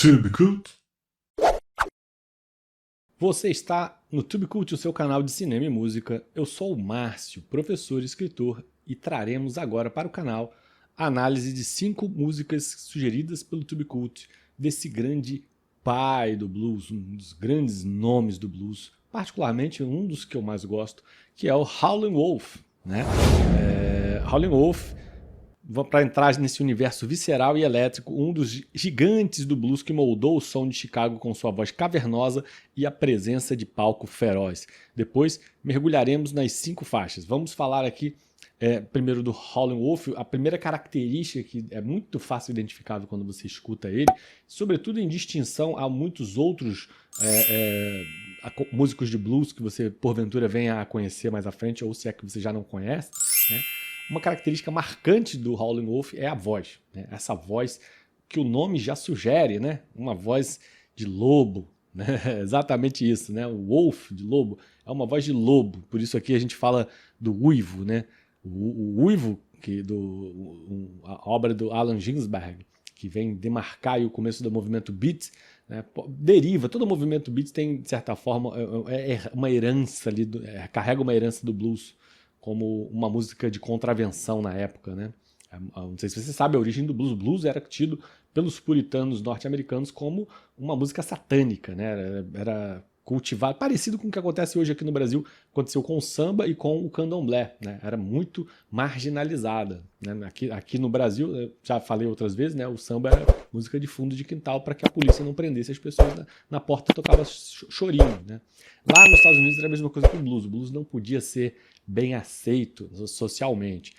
Tubecult. Você está no Tubecult, o seu canal de cinema e música. Eu sou o Márcio, professor e escritor, e traremos agora para o canal a análise de 5 músicas sugeridas pelo Tubecult, desse grande pai do blues, um dos grandes nomes do blues, particularmente um dos que eu mais gosto, que é o Howlin' Wolf, né? Howlin' Wolf, para entrar nesse universo visceral e elétrico, um dos gigantes do blues que moldou o som de Chicago com sua voz cavernosa e a presença de palco feroz. Depois mergulharemos nas 5 faixas. Vamos falar aqui primeiro do Howlin' Wolf. A primeira característica que é muito fácil identificável quando você escuta ele, sobretudo em distinção a muitos outros músicos de blues que você porventura venha a conhecer mais à frente, ou se é que você já não conhece, né? Uma característica marcante do Howlin' Wolf é a voz, né? Essa voz que o nome já sugere, né? Uma voz de lobo, né? Exatamente isso, né? O Wolf, de lobo, é uma voz de lobo. Por isso aqui a gente fala do uivo, né? O uivo, a obra do Allen Ginsberg, que vem demarcar aí o começo do movimento beat, né? Deriva, todo movimento beat tem, de certa forma, uma herança ali, carrega uma herança do blues, como uma música de contravenção na época, né? Não sei se você sabe a origem do blues. O blues era tido pelos puritanos norte-americanos como uma música satânica, né? Era cultivado, parecido com o que acontece hoje aqui no Brasil, aconteceu com o samba e com o candomblé, né? Era muito marginalizada, né? Aqui no Brasil, eu já falei outras vezes, né? O samba era música de fundo de quintal para que a polícia não prendesse as pessoas na porta, tocava chorinho, né? Lá nos Estados Unidos era a mesma coisa que o blues. O blues não podia ser bem aceito socialmente.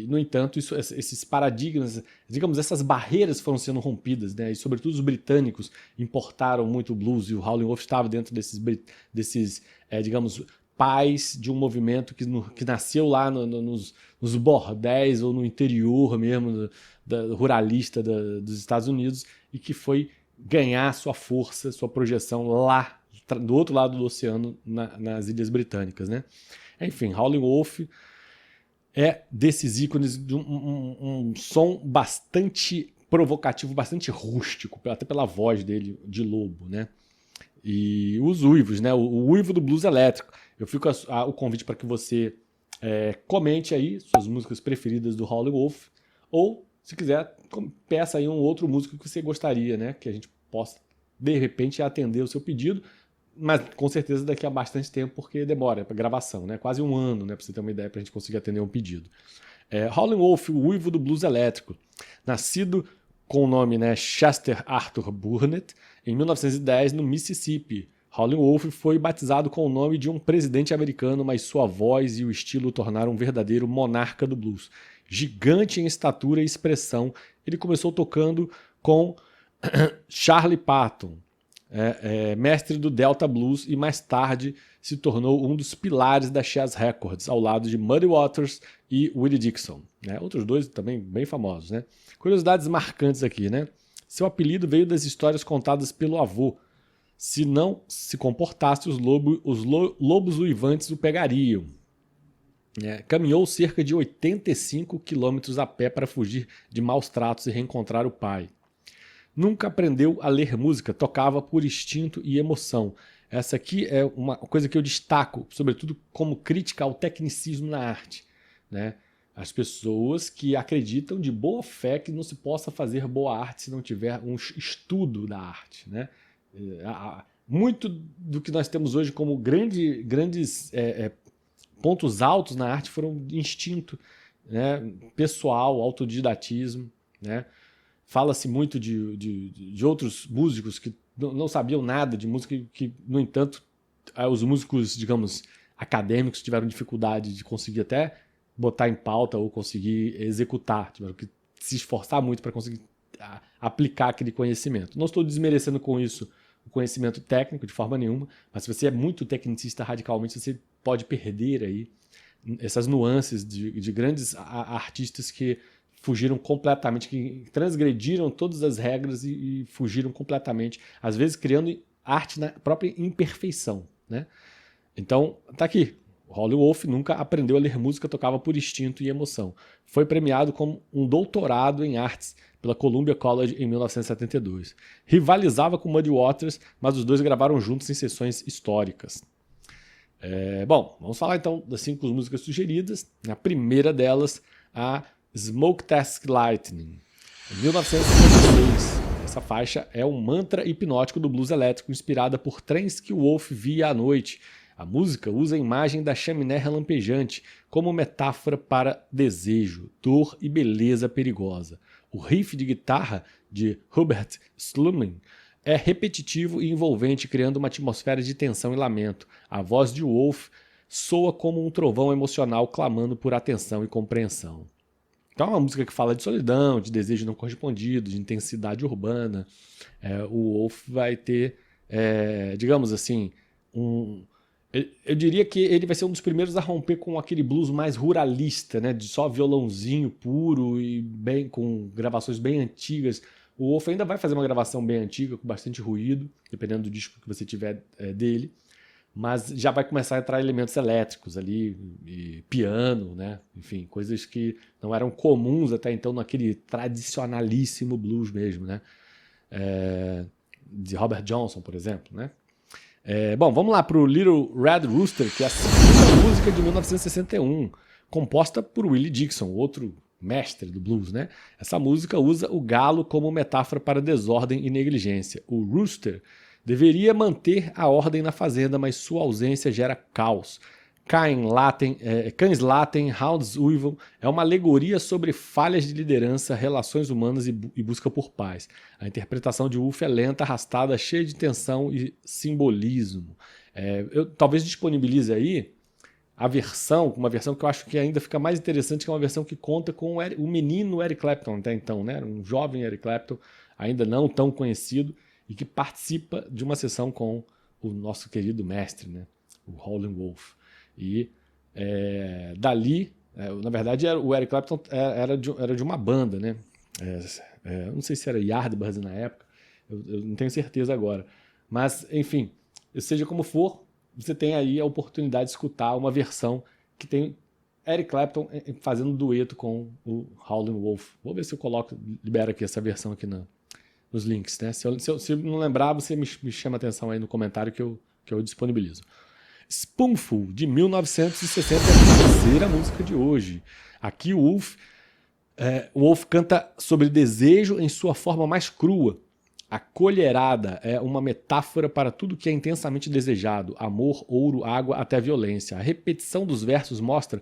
No entanto, esses paradigmas, digamos, essas barreiras foram sendo rompidas, né? E sobretudo os britânicos importaram muito o blues, e o Howlin' Wolf estava dentro desses digamos, pais de um movimento que nasceu lá nos bordéis ou no interior mesmo ruralista dos Estados Unidos, e que foi ganhar sua força, sua projeção lá do outro lado do oceano, nas Ilhas Britânicas, né? Enfim, Howlin' Wolf é desses ícones de um som bastante provocativo, bastante rústico, até pela voz dele de lobo, né? E os uivos, né? O uivo do blues elétrico. Eu fico o convite para que você comente aí suas músicas preferidas do Howlin' Wolf, ou, se quiser, peça aí um outro músico que você gostaria, né? Que a gente possa, de repente, atender o seu pedido, mas com certeza daqui a bastante tempo, porque demora para gravação, né? Quase um ano, né? Para você ter uma ideia, para a gente conseguir atender um pedido. Howlin' Wolf, o uivo do blues elétrico. Nascido com o nome, né, Chester Arthur Burnett, em 1910, no Mississippi. Howlin' Wolf foi batizado com o nome de um presidente americano, mas sua voz e o estilo o tornaram um verdadeiro monarca do blues. Gigante em estatura e expressão, ele começou tocando com Charlie Patton, mestre do Delta Blues, e mais tarde se tornou um dos pilares da Chess Records, ao lado de Muddy Waters e Willie Dixon, né? Outros dois também bem famosos, né? Curiosidades marcantes aqui, né? Seu apelido veio das histórias contadas pelo avô. Se não se comportasse, os lobos uivantes o pegariam. Caminhou cerca de 85 quilômetros a pé para fugir de maus tratos e reencontrar o pai. Nunca aprendeu a ler música, tocava por instinto e emoção. Essa aqui é uma coisa que eu destaco, sobretudo como crítica ao tecnicismo na arte, né? As pessoas que acreditam de boa fé que não se possa fazer boa arte se não tiver um estudo da arte, né? Muito do que nós temos hoje como grandes pontos altos na arte foram instinto, né? Pessoal, autodidatismo, né? Fala-se muito de outros músicos que não sabiam nada de música, que, no entanto, os músicos, digamos, acadêmicos tiveram dificuldade de conseguir até botar em pauta ou conseguir executar, tiveram que se esforçar muito para conseguir aplicar aquele conhecimento. Não estou desmerecendo com isso o conhecimento técnico de forma nenhuma, mas se você é muito tecnicista radicalmente, você pode perder aí essas nuances de grandes artistas que fugiram completamente, que transgrediram todas as regras e fugiram completamente, às vezes criando arte na própria imperfeição, né? Então, tá aqui. Howlin' Wolf nunca aprendeu a ler música, tocava por instinto e emoção. Foi premiado com um doutorado em artes pela Columbia College em 1972. Rivalizava com Muddy Waters, mas os dois gravaram juntos em sessões históricas. Bom, vamos falar então das 5 músicas sugeridas. A primeira delas, a Smoke Task Lightning, em 1956. Essa faixa é um mantra hipnótico do blues elétrico, inspirada por trens que o Wolf via à noite. A música usa a imagem da chaminé relampejante como metáfora para desejo, dor e beleza perigosa. O riff de guitarra de Hubert Sluman é repetitivo e envolvente, criando uma atmosfera de tensão e lamento. A voz de Wolf soa como um trovão emocional clamando por atenção e compreensão. Então é uma música que fala de solidão, de desejo não correspondido, de intensidade urbana. O Wolf vai ter, digamos assim, eu diria que ele vai ser um dos primeiros a romper com aquele blues mais ruralista, né, de só violãozinho puro e com gravações bem antigas. O Wolf ainda vai fazer uma gravação bem antiga, com bastante ruído, dependendo do disco que você tiver dele, mas já vai começar a entrar elementos elétricos ali, e piano, né? Enfim, coisas que não eram comuns até então naquele tradicionalíssimo blues mesmo, né? De Robert Johnson, por exemplo, né? Bom, vamos lá para o Little Red Rooster, que é a segunda música de 1961, composta por Willie Dixon, outro mestre do blues, né? Essa música usa o galo como metáfora para desordem e negligência. O Rooster deveria manter a ordem na fazenda, mas sua ausência gera caos. Cães latem, hounds uivam, é uma alegoria sobre falhas de liderança, relações humanas e busca por paz. A interpretação de Wolf é lenta, arrastada, cheia de tensão e simbolismo. Eu talvez disponibilize aí uma versão que eu acho que ainda fica mais interessante, que é uma versão que conta com o menino Eric Clapton até então, né? Um jovem Eric Clapton, ainda não tão conhecido, e que participa de uma sessão com o nosso querido mestre, né? O Howlin' Wolf. E dali, na verdade, o Eric Clapton era de uma banda, né? Não sei se era Yardbirds na época, eu não tenho certeza agora. Mas, enfim, seja como for, você tem aí a oportunidade de escutar uma versão que tem Eric Clapton fazendo dueto com o Howlin' Wolf. Vou ver se eu libero aqui essa versão aqui nos links, né? Se eu não lembrar, você me chama a atenção aí no comentário que eu disponibilizo. Spoonful, de 1960, é a terceira música de hoje. Aqui o Wolf canta sobre desejo em sua forma mais crua. A colherada é uma metáfora para tudo que é intensamente desejado: amor, ouro, água, até a violência. A repetição dos versos mostra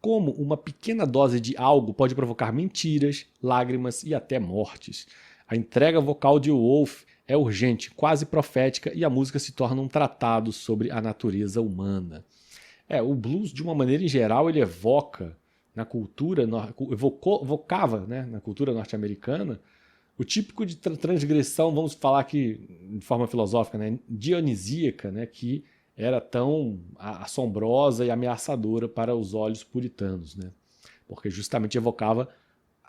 como uma pequena dose de algo pode provocar mentiras, lágrimas e até mortes. A entrega vocal de Wolf é urgente, quase profética, e a música se torna um tratado sobre a natureza humana. O blues, de uma maneira em geral, ele evoca na cultura, evocava, né, na cultura norte-americana, o típico de transgressão, vamos falar aqui de forma filosófica, né, dionisíaca, né, que era tão assombrosa e ameaçadora para os olhos puritanos, né, porque justamente evocava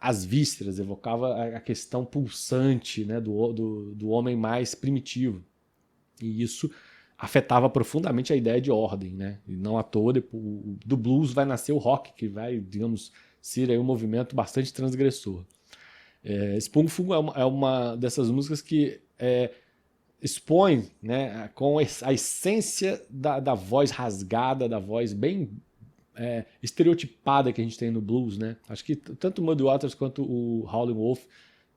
as vísceras, evocava a questão pulsante, né, do homem mais primitivo. E isso afetava profundamente a ideia de ordem, né? E não à toa, do blues vai nascer o rock, que vai, digamos, ser aí um movimento bastante transgressor. Spoonful é uma dessas músicas que expõe, né, com a essência da voz rasgada, da voz bem estereotipada que a gente tem no blues, né? Acho que tanto o Muddy Waters quanto o Howlin' Wolf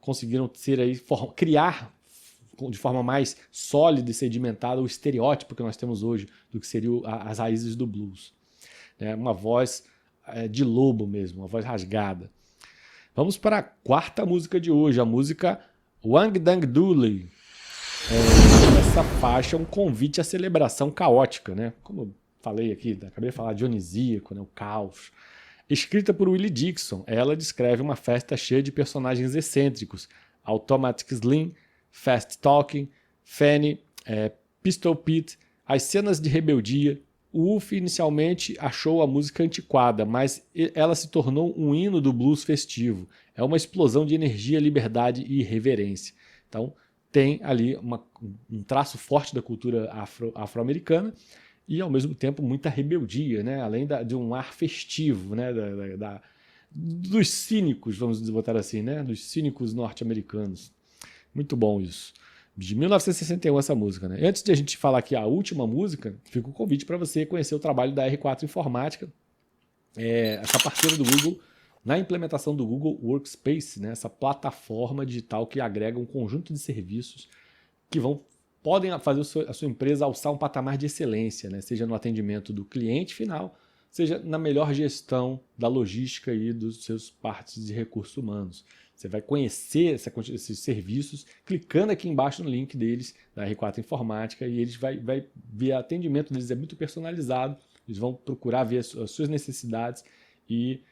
conseguiram criar de forma mais sólida e sedimentada o estereótipo que nós temos hoje do que seriam as raízes do blues. Uma voz de lobo mesmo, uma voz rasgada. Vamos para a quarta música de hoje, a música Wang Dang Dooley. Essa faixa é um convite à celebração caótica, né? Como eu falei aqui, acabei de falar dionisíaco, né? O caos. Escrita por Willie Dixon, ela descreve uma festa cheia de personagens excêntricos: Automatic Slim, Fast Talking, Fanny, Pistol Pete, as cenas de rebeldia. O Wolf inicialmente achou a música antiquada, mas ela se tornou um hino do blues festivo. É uma explosão de energia, liberdade e irreverência. Então tem ali um traço forte da cultura afro-americana e, ao mesmo tempo, muita rebeldia, né? Além de um ar festivo, né? dos cínicos, vamos botar assim, né? Dos cínicos norte-americanos. Muito bom isso. De 1961 essa música, né? Antes de a gente falar aqui a última música, fica o convite para você conhecer o trabalho da R4 Informática, essa parceira do Google, na implementação do Google Workspace, né? Essa plataforma digital que agrega um conjunto de serviços que podem fazer a sua empresa alçar um patamar de excelência, né? Seja no atendimento do cliente final, seja na melhor gestão da logística e dos seus partes de recursos humanos. Você vai conhecer esses serviços clicando aqui embaixo no link deles, da R4 Informática, e eles vai ver o atendimento deles, é muito personalizado, eles vão procurar ver as suas necessidades e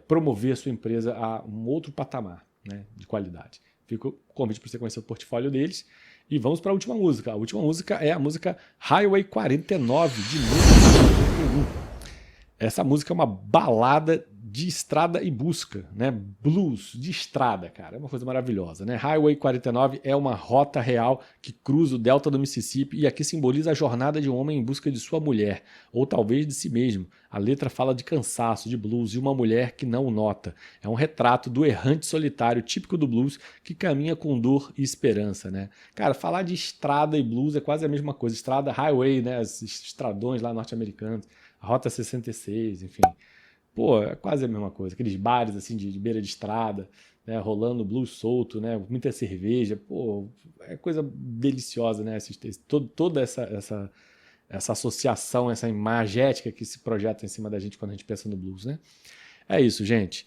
promover a sua empresa a um outro patamar, né, de qualidade. Fica o convite para você conhecer o portfólio deles. E vamos para a última música. A última música é a música Highway 49, de 1991. Essa música é uma balada de estrada e busca, né? Blues de estrada, cara. É uma coisa maravilhosa, né? Highway 49 é uma rota real que cruza o delta do Mississippi e aqui simboliza a jornada de um homem em busca de sua mulher, ou talvez de si mesmo. A letra fala de cansaço, de blues e uma mulher que não o nota. É um retrato do errante solitário típico do blues que caminha com dor e esperança, né? Cara, falar de estrada e blues é quase a mesma coisa. Estrada, highway, né? Os estradões lá norte-americanos, a Rota 66, enfim. Pô, é quase a mesma coisa. Aqueles bares assim de beira de estrada, né, rolando blues solto, né, muita cerveja. Pô, é coisa deliciosa, né? Toda essa associação, essa imagética que se projeta em cima da gente quando a gente pensa no blues, né? É isso, gente.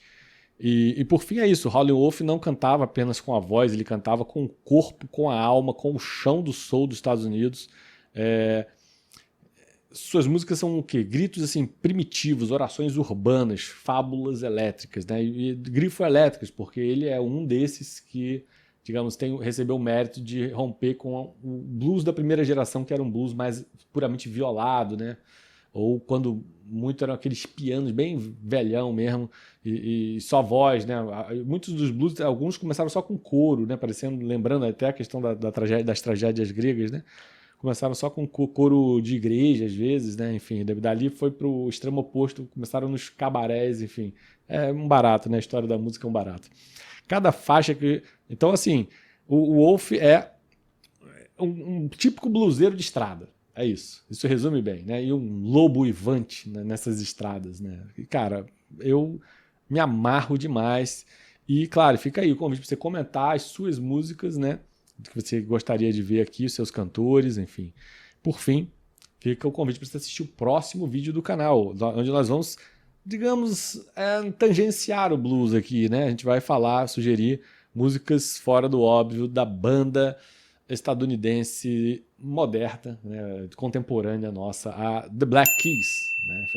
E por fim é isso. Howlin' Wolf não cantava apenas com a voz, ele cantava com o corpo, com a alma, com o chão do soul dos Estados Unidos. Suas músicas são o quê? Gritos assim primitivos, orações urbanas, fábulas elétricas, né? E grifo elétricas, porque ele é um desses que, digamos, recebeu o mérito de romper com o blues da primeira geração, que era um blues mais puramente violado, né? Ou quando muito eram aqueles pianos bem velhão mesmo, e só voz, né? Muitos dos blues, alguns começaram só com coro, né? Lembrando até a questão das tragédias gregas, né? Começaram só com coro de igreja, às vezes, né? Enfim, dali foi para o extremo oposto, começaram nos cabarés, enfim. É um barato, né? A história da música é um barato. Cada faixa que... Então, assim, o Wolf é um típico bluseiro de estrada. É isso. Isso resume bem, né? E um lobo uivante, né, nessas estradas, né? E, cara, eu me amarro demais. E, claro, fica aí o convite para você comentar as suas músicas, né? Que você gostaria de ver aqui, os seus cantores, enfim. Por fim, fica o convite para você assistir o próximo vídeo do canal, onde nós vamos, digamos, tangenciar o blues aqui, né? A gente vai sugerir músicas fora do óbvio da banda estadunidense moderna, né, contemporânea nossa, a The Black Keys, né?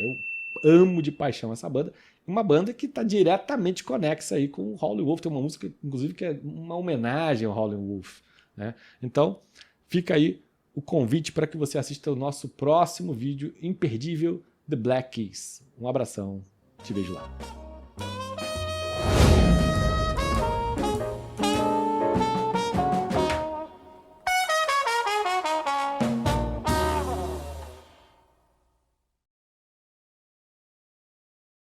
Eu amo de paixão essa banda. Uma banda que está diretamente conexa aí com o Howlin' Wolf. Tem uma música, inclusive, que é uma homenagem ao Howlin' Wolf, né? Então, fica aí o convite para que você assista o nosso próximo vídeo imperdível, The Black Keys. Um abração, te vejo lá.